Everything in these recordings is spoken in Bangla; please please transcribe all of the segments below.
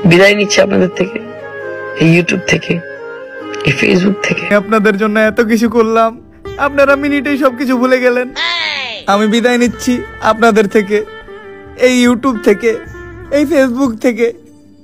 বিদায় নিচ্ছি আপনাদের থেকে, এই ইউটিউব থেকে, এই ফেসবুক থেকে। আপনাদের জন্য এত কিছু করলাম, আপনারা মিনিটেই সবকিছু ভুলে গেলেন। আমি বিদায় নিচ্ছি আপনাদের থেকে, এই ইউটিউব থেকে, এই ফেসবুক থেকে,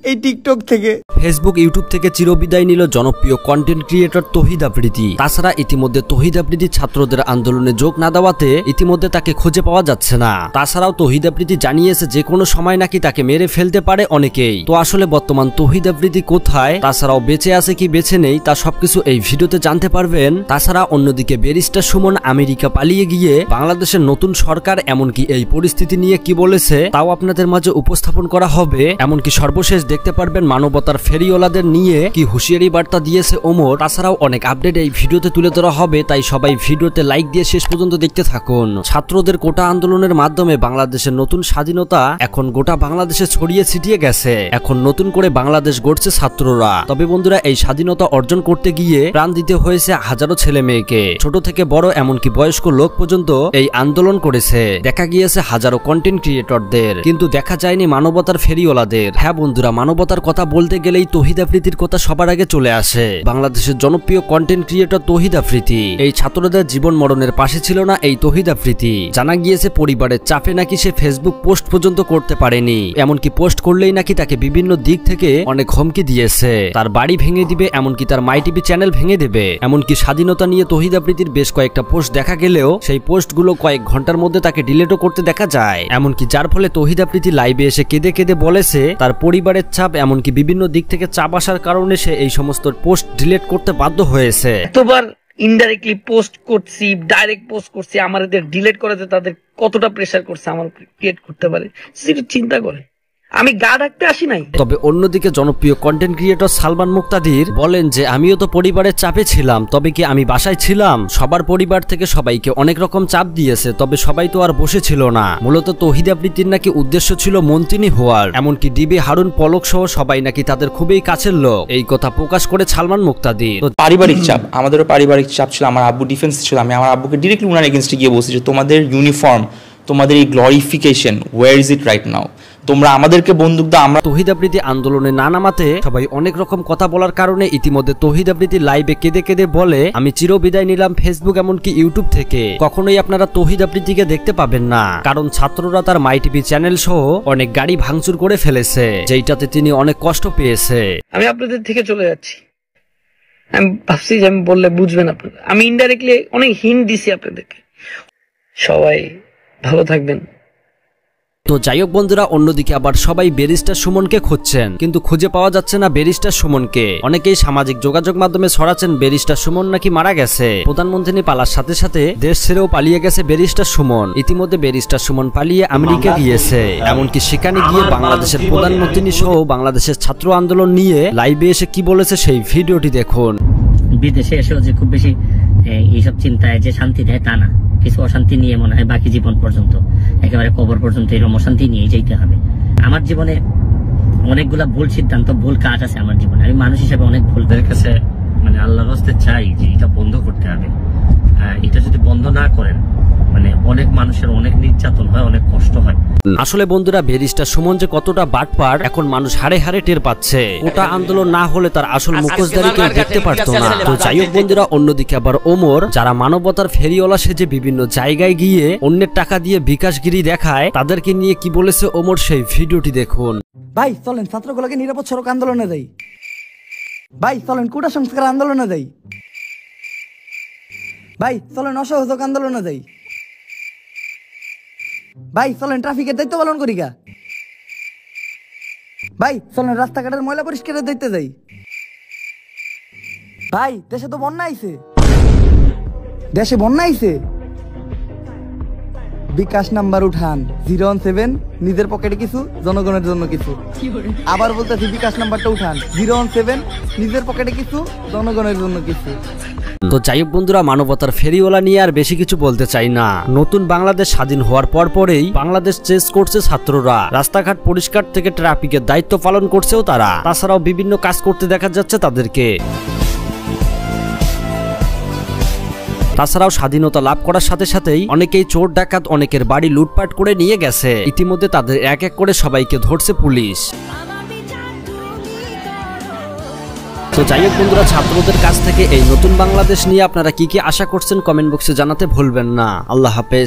এই টিকটক থেকে। ফেসবুক ইউটিউব থেকে চিরবিদায় নিল জনপ্রিয় কন্টেন্ট ক্রিয়েটর তৌহিদ আফ্রিদি। তাছাড়া ইতিমধ্যে তৌহিদ আফ্রিদি ছাত্রদের আন্দোলনে যোগ না দেওয়াতে ইতিমধ্যে তাকে খুঁজে পাওয়া যাচ্ছে না। তাছাড়াও তৌহিদ আফ্রিদি জানিয়েছে যে কোনো সময় নাকি তাকে মেরে ফেলতে পারে অনেকেই। তো আসলে বর্তমান তৌহিদ আফ্রিদি কোথায়, তাছাড়াও বেঁচে আছে কি বেঁচে নেই, তা সবকিছু এই ভিডিওতে জানতে পারবেন। তাছাড়া অন্যদিকে ব্যারিস্টার সুমন আমেরিকা পালিয়ে গিয়ে বাংলাদেশের নতুন সরকার এমনকি এই পরিস্থিতি নিয়ে কি বলেছে তাও আপনাদের মাঝে উপস্থাপন করা হবে। এমনকি সর্বশেষ দেখতে পারবেন মানবতার ফেরিওয়ালাদের নিয়ে কি হুঁশিয়ারি বার্তা দিয়েছে ওমর। তাছাড়াও অনেক আপডেট এই ভিডিওতে তুলে ধরা হবে, তাই সবাই ভিডিওতে লাইক দিয়ে শেষ পর্যন্ত দেখতে থাকুন। ছাত্রদের কোটা আন্দোলনের মাধ্যমে বাংলাদেশের নতুন স্বাধীনতা এখন গোটা বাংলাদেশে ছড়িয়ে ছিটিয়ে গেছে। এখন নতুন করে বাংলাদেশ গড়ছে ছাত্ররা। তবে বন্ধুরা, এই স্বাধীনতা অর্জন করতে গিয়ে প্রাণ দিতে হয়েছে হাজারো ছেলে মেয়েকে, ছোট থেকে বড় এমনকি বয়স্ক লোক পর্যন্ত এই আন্দোলন করেছে। দেখা গিয়েছে হাজারো কন্টেন্ট ক্রিয়েটরদের, কিন্তু দেখা যায়নি মানবতার ফেরিওয়ালাদের। হ্যাঁ বন্ধুরা, মানবতার কথা বলতে গেলেই তৌহিদ আফ্রিদির কথা সবার আগে চলে আসে। বাংলাদেশের জনপ্রিয় কন্টেন্ট ক্রিয়েটর তৌহিদ আফ্রিদি। এই ছাত্রদের জীবন মরণের পাশে ছিল না এই তৌহিদ আফ্রিদি। জানা গিয়েছে পরিবারের চাপে নাকি সে ফেসবুক পোস্ট পর্যন্ত করতে পারেনি, এমনকি পোস্ট করলেই নাকি তাকে বিভিন্ন দিক থেকে অনেক হুমকি দিয়েছে। তার বাড়ি ভেঙে দিবে, এমনকি তার মাই টিভি চ্যানেল ভেঙে দেবে। এমনকি স্বাধীনতা নিয়ে তৌহিদ আফ্রিদির বেশ কয়েকটা পোস্ট দেখা গেলেও সেই পোস্টগুলো কয়েক ঘন্টার মধ্যে তাকে ডিলিটও করতে দেখা যায়। এমনকি যার ফলে তৌহিদ আফ্রিদি লাইভে এসে কেঁদে কেঁদে বলেছে তার পরিবারের চাপ এমনকি বিভিন্ন দিক থেকে চাপ আসার কারণে সে এই সমস্ত পোস্ট ডিলিট করতে বাধ্য হয়েছে। এতবার ইনডাইরেক্টলি পোস্ট করছি, ডাইরেক্ট পোস্ট করছি, আমাদের ডিলিট করাতে তাদের কতটা প্রেসার করছে আমার ক্রিয়েট করতে পারে সেটা চিন্তা করে। আমি গা ডাকতে আসি নাই। তবে অন্যদিকে জনপ্রিয় কন্টেন্ট ক্রিয়েটর সালমান মুক্তাদির বলেন যে আমিও তো পরিবারের চাপে ছিলাম, তবে কি আমি বাসায় ছিলাম? সবার পরিবার থেকে সবাইকে অনেক রকম চাপ দিয়েছে, তবে সবাই তো আর বসে ছিল না। মূলত তৌহিদ আফ্রিদির নাকি উদ্দেশ্য ছিল মন্ত্রী হওয়ার, এমনকি ডিবি হারুন পলক সহ সবাই নাকি তাদের খুবই কাছের লোক, এই কথা প্রকাশ করে সালমান মুক্তাদির। পারিবারিক চাপ, আমাদেরও পারিবারিক চাপ ছিল। আমার আব্বু ডিফেন্স ছিল, আমি আমার আব্বুকে ডিরেক্টলি উনার এগেনস্টে গিয়ে বলছি যে তোমাদের ইউনিফর্ম, তোমাদের এই glorification, where is it right now? তোমরা আমাদেরকে বন্দুক দাও। আমরা তৌহিদ আফ্রিদি আন্দোলনে না নামাতে সবাই অনেক রকম কথা বলার কারণে ইতিমধ্যে তৌহিদ আফ্রিদি লাইভে কেঁদে কেঁদে বলে আমি চিরবিদায় নিলাম ফেসবুক এমনকি ইউটিউব থেকে। কখনোই আপনারা তৌহিদ আফ্রিদিকে দেখতে পাবেন না, কারণ ছাত্ররা তার মাই টিভি চ্যানেল সহ অনেক গাড়ি ভাঙচুর করে ফেলেছে, যেটাতে তিনি অনেক কষ্ট পেয়েছে। আমি আপনাদের থেকে চলে যাচ্ছি, আমি ভাবছি যে আমি বললে বুঝবেন আপনারা। আমি ইনডাইরেক্টলি অনেক হিন্ট দিছি আপনাদেরকে। সবাই ভালো থাকবেন। তো যাই হোক বন্ধুরা, অন্যদিকে আবার সবাই ব্যারিস্টার সুমনকে খুঁজছেন, কিন্তু খুঁজে পাওয়া যাচ্ছে না ব্যারিস্টার সুমনকে। অনেকেই সামাজিক যোগাযোগ মাধ্যমে ছড়াচ্ছেন ব্যারিস্টার সুমন নাকি মারা গেছে। প্রধানমন্ত্রী পালার সাথে সাথে দেশ ছেড়েও পালিয়ে গেছে ব্যারিস্টার সুমন। ইতিমধ্যে ব্যারিস্টার সুমন পালিয়ে আমেরিকা গিয়েছে, এমনকি সেখানে গিয়ে বাংলাদেশের প্রধানমন্ত্রী সহ বাংলাদেশের ছাত্র আন্দোলন নিয়ে লাইভে এসে কি বলেছে সেই ভিডিওটি দেখুন। বিদেশে এসেও যে খুব বেশি এইসব চিন্তায় যে শান্তি দেয় তা না, কিছু অশান্তি নিয়ে মনে হয় বাকি জীবন পর্যন্ত, একেবারে কবর পর্যন্ত এরকম অশান্তি নিয়ে যেতে হবে। আমার জীবনে অনেকগুলা ভুল সিদ্ধান্ত, ভুল কাজ আছে আমার জীবনে। আমি মানুষ হিসেবে অনেক ভুলদের কাছে মানে আল্লাহর রাস্তে চাই যে এটা বন্ধ করতে হবে। এটা যদি বন্ধ না করেন মানে অনেক মানুষের অনেক নির্যাতন হয়, অনেক কষ্ট হয়। আসলে বন্ধুরা, ব্যারিস্টার সুমন যে কতটা বাটপার এখন মানুষ হাড়ে হাড়ে টের পাচ্ছে। ওটা আন্দোলন না হলে তার আসল মুখোশধারী কেউ দেখতে পারতো না। তো যাই হোক বন্ধুরা, অন্যদিকে আবার ওমর, যারা মানবতার ফেরিওয়ালা সেজে বিভিন্ন জায়গায় গিয়ে অন্যের টাকা দিয়ে বিকাশগিরি দেখায়, তাদেরকে নিয়ে কি বলেছে ওমর সেই ভিডিওটি দেখুন। ভাই চলেন ছাত্রগুলোকে নিরাপদ সড়ক আন্দোলনে যাই। ভাই চলেন কোটা সংস্কার আন্দোলনে যাই। ভাই চলেন অসহযোগ আন্দোলনে যাই। ভাই চলেন ট্রাফিকের দায়িত্ব পালন করি গা। ভাই চলেন রাস্তাঘাটের ময়লা পরিষ্কারের দায়িত্ব যাই। ভাই দেশে তো বন্যা আইছে, দেশে বন্যা আইছে। বিকাশ নাম্বার উঠান 017, নিজের পকেটে কিছু, জনগণের জন্য কিছু। আবার বলতেছি বিকাশ নাম্বারটা উঠান 017, নিজের পকেটে কিছু, জনগণের জন্য কিছু। তো যাই হোক বন্ধুরা, মানবতার ফেরিওয়ালা নিয়ে আর বেশি কিছু বলতে চাই না। নতুন বাংলাদেশ স্বাধীন হওয়ার পরেই বাংলাদেশ চেস করছে ছাত্ররা, রাস্তাঘাট পরিষ্কার থেকে ট্রাফিকের দায়িত্ব পালন করছেও তারা। তাছাড়াও বিভিন্ন কাজ করতে দেখা যাচ্ছে তাদেরকে। তাছাড়াও স্বাধীনতা লাভ করার সাথে সাথেই অনেকেই চোর ডাকাত অনেকের বাড়ি লুটপাট করে নিয়ে গেছে। ইতিমধ্যে তাদের এক এক করে সবাইকে ধরছে পুলিশ। তো যাই হোক বন্ধুরা, ছাত্রদের কাছ থেকে এই নতুন বাংলাদেশ নিয়ে আপনারা কি কি আশা করছেন কমেন্ট বক্সে জানাতে ভুলবেন না। আল্লাহ হাফেজ।